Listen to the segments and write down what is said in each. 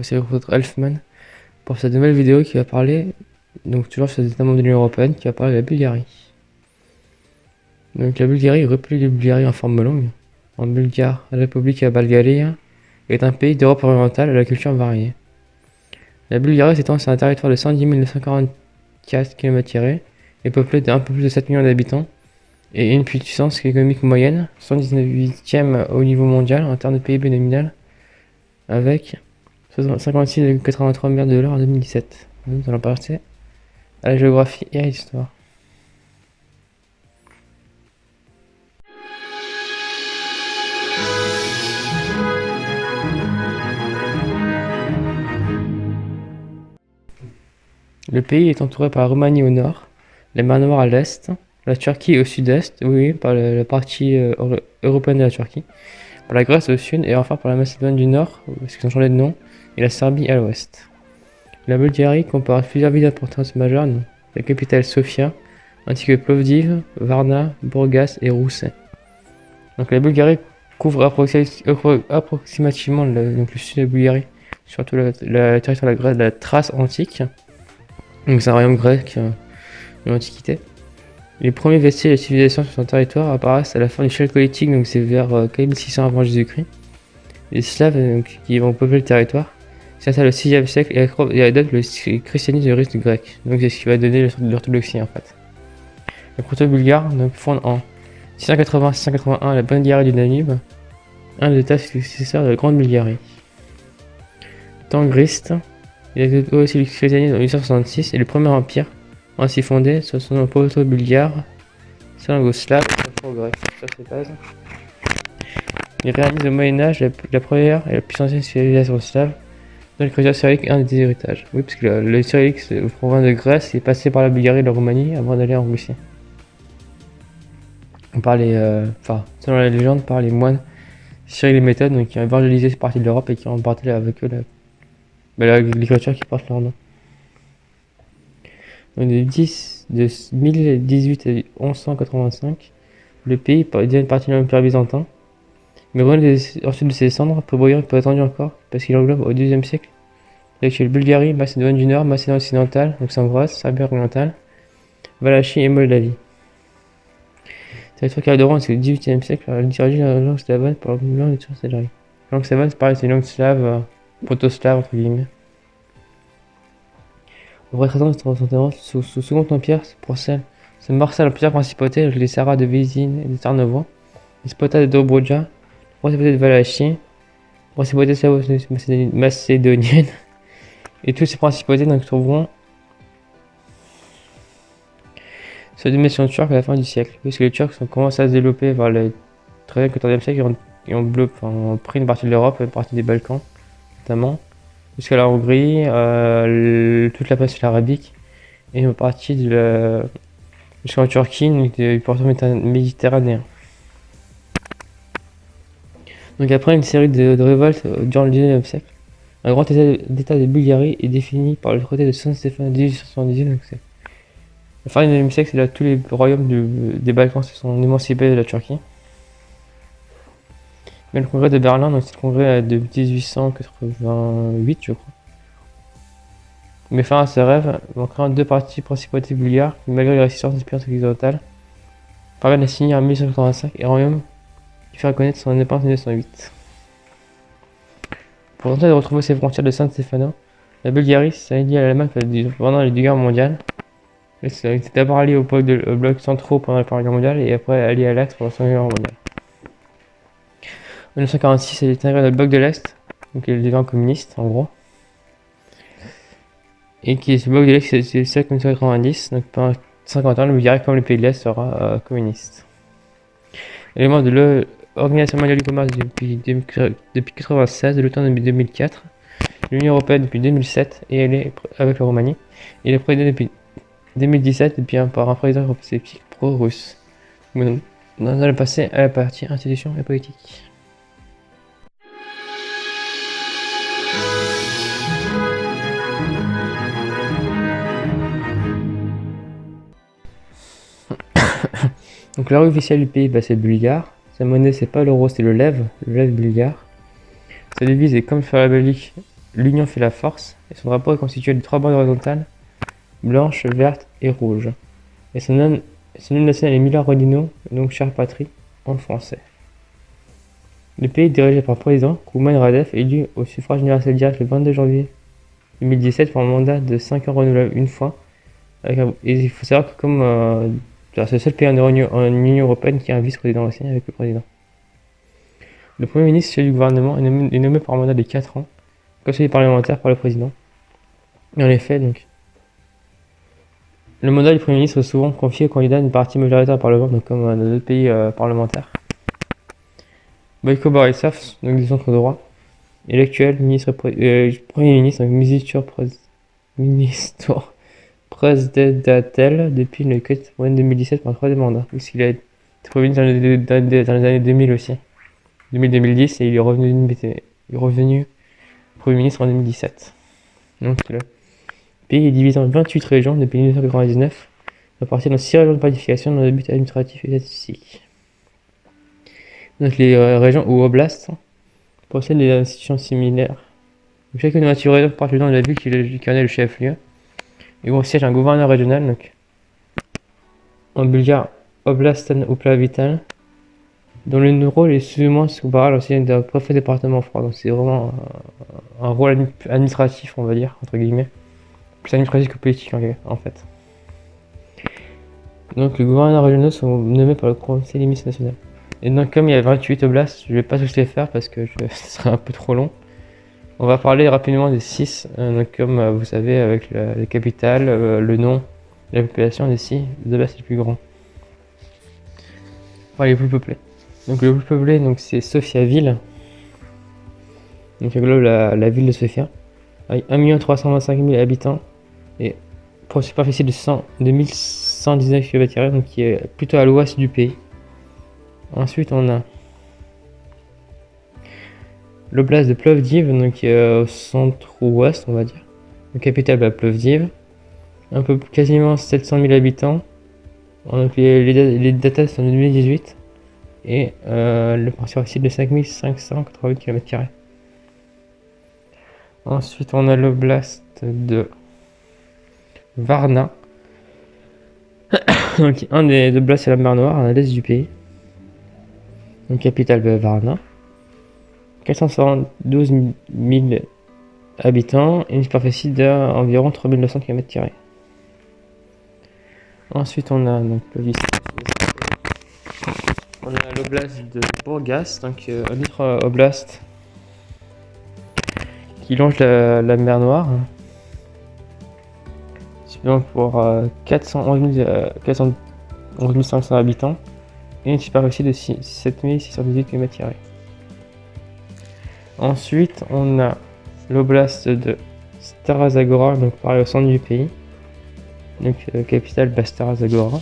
voici le professeur Elfman pour cette nouvelle vidéo qui va parler, donc toujours sur les États membres de l'Union Européenne, qui va parler de la Bulgarie. Donc la Bulgarie, République de Bulgarie en forme longue, en bulgare, République Bulgaria, est un pays d'Europe orientale à la culture variée. La Bulgarie s'étend sur un territoire de 110 944 km² et peuplée d'un peu plus de 7 millions d'habitants et une puissance économique moyenne, 119e au niveau mondial en termes de PIB nominal, avec 56,83 milliards de dollars en 2017. Nous allons passer à la géographie et à l'histoire. Le pays est entouré par la Roumanie au nord, la mer Noire à l'est, la Turquie au sud-est, oui, par la partie européenne de la Turquie, par la Grèce au sud et enfin par la Macédoine du Nord, parce qu'ils ont changé de nom, et la Serbie à l'ouest. La Bulgarie comporte plusieurs villes d'importance majeure, la capitale Sofia, ainsi que Plovdiv, Varna, Burgas et Rousset. Donc la Bulgarie couvre approximativement le sud de la Bulgarie, surtout le territoire de la Thrace antique. Donc c'est un royaume grec de l'Antiquité. Les premiers vestiges de civilisation sur son territoire apparaissent à la fin du Chalcolithique, donc c'est vers 4600 avant Jésus-Christ. Les Slaves qui vont peupler le territoire s'installent au 6e siècle et adoptent le christianisme et le rite grec. Donc c'est ce qui va donner l'orthodoxie en fait. Le proto-bulgare fonde en 680-681 la Bulgarie du Danube, un des états successeurs de la Grande Bulgarie. Tangriste, il adopte aussi le christianisme en 866 et le premier empire ainsi fondé sur son nom proto-bulgare, slavo-slave et grec. Sur ces bases, il réalise au Moyen-Âge la première et la plus ancienne civilisation slave, dont l'écriture cyrillique est un des héritages. Oui, parce que le cyrillique provient de Grèce et est passé par la Bulgarie et la Roumanie avant d'aller en Russie. On parlait, selon la légende, par les moines Cyril et Méthode, donc qui ont évangélisé cette partie de l'Europe et qui ont emporté avec eux l'écriture qui porte leur nom. Donc de 1018 à 1185, le pays devient partie de l'Empire byzantin, mais renaît ensuite de ses cendres, peu brillant et peu attendu encore, parce qu'il englobe au XIIe siècle l'actuelle Bulgarie, Macédoine du Nord, Macédoine occidentale, donc Saint-Grâce, Serbie orientale, Valachie et Moldavie. Territoire Calderon, c'est le XVIIIe siècle, la liturgie de la langue slave pour la langue de sorcellerie. La langue slave, c'est pareil, c'est une langue slave, proto-slave entre guillemets. Au vrai traitement sous Second Empire, se morcellent en plusieurs principautés, les Sarats de Vézine et de Tarnovo, les Spotas de Dobroudja, la principauté de Valachie, la principauté slavo-macédonienne, et toutes ces principautés donc trouveront sa domination turque à la fin du siècle, puisque les Turcs ont commencé à se développer vers le 13e et 14e siècle et ont pris une partie de l'Europe, une partie des Balkans notamment, jusqu'à la Hongrie, toute la péninsule arabique et une partie jusqu'en Turquie, du pourtour méditerranéen. Donc après une série de révoltes durant le 19e siècle, un grand état de Bulgarie est défini par le traité de Saint-Stéphane en 1878. Donc c'est la fin du 19e siècle, c'est là tous les royaumes des Balkans se sont émancipés de la Turquie. Mais le congrès de Berlin, donc c'est le congrès de 1888 je crois, met fin à ses rêves en créant deux principautés bulgares qui, malgré les résistances des puissances occidentales, parviennent à signer en 1885 et royaume qui fait reconnaître son indépendance en 1908. Pour tenter de retrouver ses frontières de Saint-Stéphane, la Bulgarie s'est alliée à l'Allemagne pendant les deux guerres mondiales. Elle s'est d'abord alliée au bloc centraux pendant la Première Guerre mondiale et après alliée à l'Est pendant la Seconde Guerre mondiale. En 1946, elle est intégrée dans le bloc de l'Est, donc elle devient communiste en gros. Et qui est ce bloc de l'Est, c'est celle comme 1990, donc pendant 50 ans, la Bulgarie, comme les pays de l'Est, sera communiste. Elle est membre de l'Organisation mondiale du commerce depuis 1996, de l'OTAN depuis 2004, l'Union européenne depuis 2007, et elle est avec la Roumanie. Elle est présidée depuis 2017 par un président eurosceptique pro-russe. Nous allons passer à la partie institutions et politique. Donc la langue officielle du pays, c'est le bulgare. Sa monnaie, c'est pas l'euro, c'est le lev bulgare. Sa devise est comme sur la Belgique, l'union fait la force, et son drapeau est constitué de 3 bandes horizontales, blanche, verte et rouge. Et son hymne national est Mila Rodino, donc chère patrie, en français. Le pays est dirigé par le président, Kouman Radef, élu au suffrage universel direct le 22 janvier 2017 pour un mandat de 5 ans renouvelable une fois. Et il faut savoir que comme c'est le seul pays en Union Européenne qui a un vice-président aussi avec le président. Le Premier ministre chef du gouvernement est nommé par un mandat de 4 ans, conseiller parlementaire par le président. Et en effet, donc, le mandat du Premier ministre est souvent confié au candidat d'une partie majoritaire au Parlement, donc comme dans d'autres pays parlementaires. Boyko Borisov, donc du centre droit, est l'actuel Premier ministre, donc ministre présidentiel depuis le 4 juin 2017 pour un troisième mandat, puisqu'il a été Premier ministre dans les années 2000 aussi. 2010 et il est revenu Premier ministre en 2017. Donc le pays est divisé en 28 régions depuis 1999, à partir de 6 régions de planification dans le but administratif et statistique. Donc les régions ou oblasts possèdent des institutions similaires. Chacune de ces régions porte le nom de la ville qui en est le chef-lieu. Et où siège un gouverneur régional, donc en bulgare Oblastan Upravitel, dont le rôle est souvent comparable aussi d'un préfet département froid. Donc c'est vraiment un rôle administratif, on va dire, entre guillemets. Plus administratif que politique en fait. Donc les gouverneurs régionaux sont nommés par le Conseil des ministres national. Et donc comme il y a 28 oblasts, je vais pas tous les faire parce que ce serait un peu trop long. On va parler rapidement des 6, donc comme vous savez avec la capitale, le nom, la population des 6, les oblasts les plus grands. Enfin les plus peuplés. Donc le plus peuplé, donc c'est Sofiaville. Donc la ville de Sofia, avec 1 325 000 habitants et pour une superficie de 1119 km², donc qui est plutôt à l'ouest du pays. Ensuite on a l'oblast de Plovdiv, donc qui est au centre-ouest, on va dire. La capitale, Plovdiv. Un peu quasiment 700 000 habitants. Donc les datas sont de 2018. Et le superficie de 5588 km². Ensuite, on a l'oblast de Varna. Donc, un des oblasts, c'est la mer Noire, à l'est du pays. Donc, capitale Varna. 472 000 habitants et une superficie d'environ 3900 km². Ensuite, on a donc on a l'oblast de Burgas, donc un autre oblast qui longe la mer Noire. Donc pour 411 500 habitants et une superficie de 7618 km². Ensuite, on a l'oblast de Stara Zagora, donc pareil au centre du pays. Donc capitale Stara Zagora,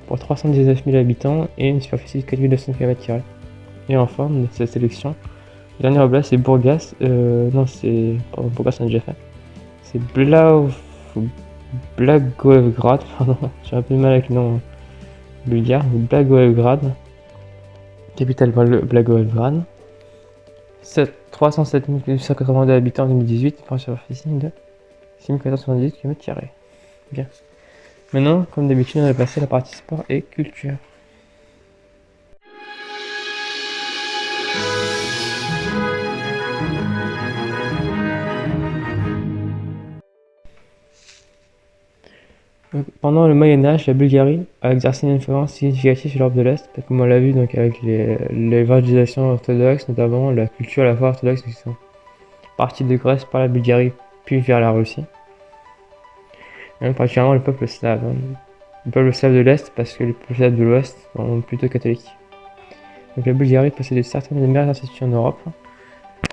pour 319 000 habitants et une superficie de 4200 km². Et enfin, de cette sélection, le dernier oblast c'est Burgas. Burgas on a déjà fait. C'est Blagoevgrad, pardon, j'ai un peu de mal avec le nom bulgare. Blagoevgrad, capitale Blagoevgrad. 307 882 habitants en 2018 pour une superficie de 6478 km². Bien. Maintenant, comme d'habitude, on va passer à la partie sport et culture. Pendant le Moyen-Âge, la Bulgarie a exercé une influence significative sur l'Europe de l'Est, comme on l'a vu donc avec les évangélisations orthodoxes, notamment la culture à la fois orthodoxe qui sont partis de Grèce par la Bulgarie, puis vers la Russie. Et particulièrement le peuple slave. Le peuple slave de l'Est, parce que les peuples slaves de l'Ouest sont plutôt catholiques. Donc la Bulgarie possédait certaines des meilleures institutions en Europe,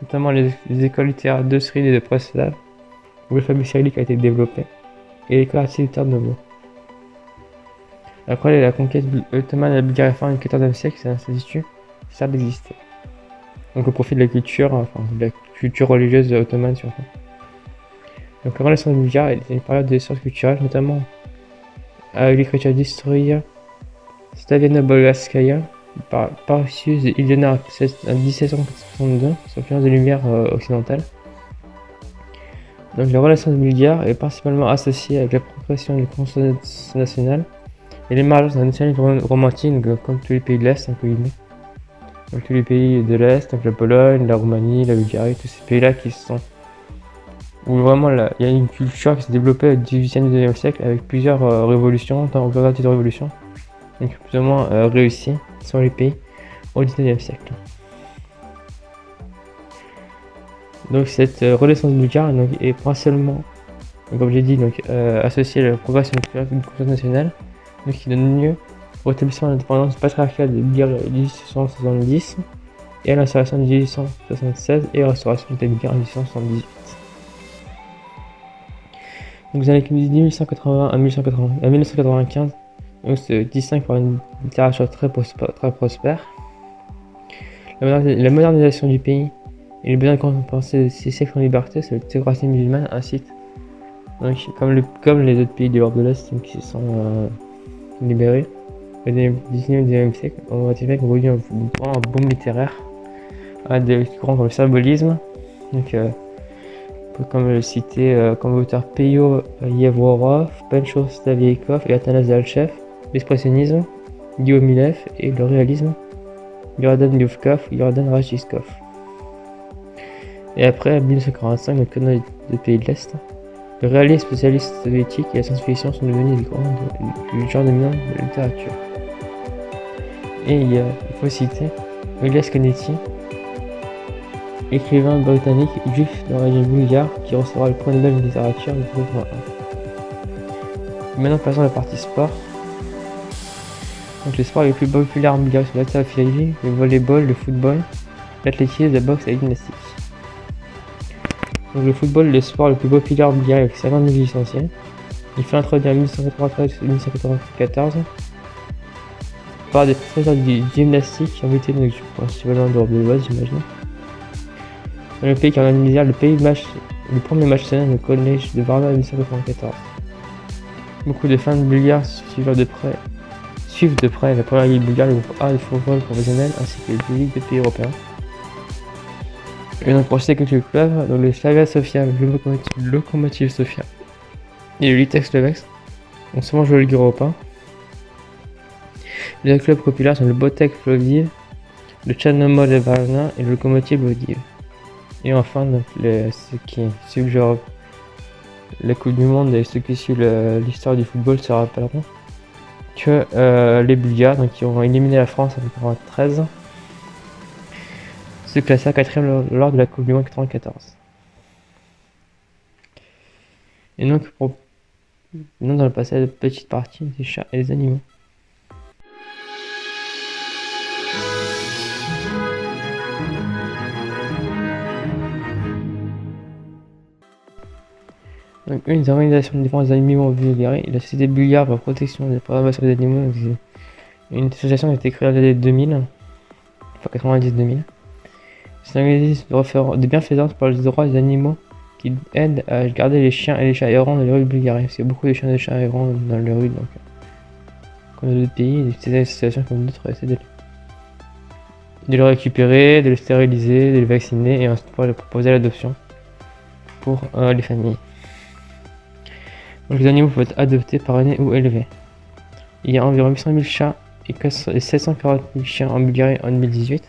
notamment les écoles littéraires de Cyril et de presse slave, où l'alphabet cyrillique a été développé, et l'école artistique de Novo. Après la conquête ottomane de la Bulgarie fin du XIVe siècle, ces instituts cessèrent d'exister. Donc au profit de la culture, de la culture religieuse ottomane surtout. Donc la Renaissance bulgare était une période de sciences culturelles, notamment avec l'écriture d'Historia Slaviano-Bolgarskaya par Parisius et Iliana en 1762, sous l'influence des Lumières occidentales. Donc la renaissance bulgare est principalement associée avec la progression du conscience nationale et l'émergence d'un nationalisme romantique, comme tous les pays de l'Est, entre guillemets. Donc tous les pays de l'Est, donc la Pologne, la Roumanie, la Bulgarie, tous ces pays-là qui sont... où vraiment il y a une culture qui s'est développée au XVIIIe et XIXe siècle avec plusieurs révolutions, tentatives de révolution, donc plus ou moins réussies sur les pays au XIXe siècle. Donc cette renaissance bulgare est principalement, comme j'ai dit, associée à la progression d'une conscience nationale, donc qui donne lieu au rétablissement de l'indépendance patriarcale de Bulgarie en 1870 et à l'instauration de 1876 et à la restauration de l'État bulgare en 1878. Donc dans les années 1880 à 1995, donc se distingue par une littérature très prospère. La modernisation du pays et le besoin de compenser ces siècles en liberté, c'est la théocratie musulmane incite. Donc, comme les autres pays de l'Europe de l'Est qui se sont libérés au 19e et 19e siècle, on va dire qu'on a eu un boom littéraire à des courants comme le symbolisme, donc comme le citer comme auteur Peyo Yevrorov, Pencho Stavieikov et Atanas Alchev, l'expressionnisme, Guillaume Milef et le réalisme, Yordan Lyovkov et Yordan Rajiskov. Et après, en 1945, donc comme dans les pays de l'Est, le réalisme socialiste soviétique et la science-fiction sont devenus des courants du genre dominant de la littérature. Et il faut citer Elias Canetti, écrivain britannique juif d'origine bulgare qui recevra le prix Nobel de littérature en 1981. Maintenant passons à la partie sport. Donc les sports les plus populaires en Bulgarie sont l'haltérophilie, le volleyball, le football, l'athlétisme, la boxe et la gymnastique. Donc le football est le sport le plus populaire en Bulgarie avec 50 000 licenciés. Il fut introduit en 1993 et 1994 par des professeurs de gymnastique invités, donc je pense venant d'Europe de l'Ouest, j'imagine. Dans le pays qui organisé le premier match national au collège de Varna en 1994. Beaucoup de fans bulgares suivent de près la première ligue bulgare, le groupe A de football professionnel ainsi que les ligues des pays européens. Et donc pour citer quelques clubs, donc le Slavia Sofia, le Lokomotiv Sofia et le Litex Lovech ont souvent joué le Ligue Europa. Les clubs populaires sont le Botek Plovdiv, le Chernomor de Varna et le Lokomotiv Plovdiv. Et enfin, donc, ceux qui suivent la Coupe du Monde et ceux qui suivent l'histoire du football se rappelleront que les Bulgares, donc, qui ont éliminé la France en 1993, se classaient à 4e lors de la Coupe du Monde 1994. Et donc, maintenant, dans le passé, la petite partie des chats et des animaux. Donc, une des organisations de défense des animaux en Bulgarie est la Société bulgare pour la protection et la préservation des animaux. Une association qui a été créée en l'année 2000, enfin 90-2000. C'est un organisme de bienfaisance pour les droits des animaux qui aide à garder les chiens et les chats errants dans les rues de Bulgarie. Parce qu'il y a beaucoup de chiens et de chats errants dans les rues, donc comme dans d'autres pays, des associations comme d'autres essaient de les récupérer, de les stériliser, de les vacciner et ensuite pour les proposer à l'adoption pour les familles. Donc les animaux peuvent être adoptés, parrainés ou élevés. Il y a environ 800 000 chats et 740 000 chiens en Bulgarie en 2018.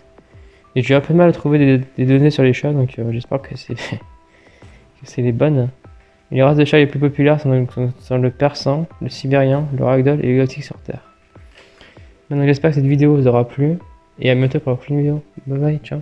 Et j'ai un peu de mal à trouver des données sur les chats, donc j'espère que c'est les bonnes. Les races de chats les plus populaires sont le persan, le sibérien, le ragdoll et l'exotique sur terre. Maintenant j'espère que cette vidéo vous aura plu, et à bientôt pour la prochaine vidéo. Bye bye, ciao.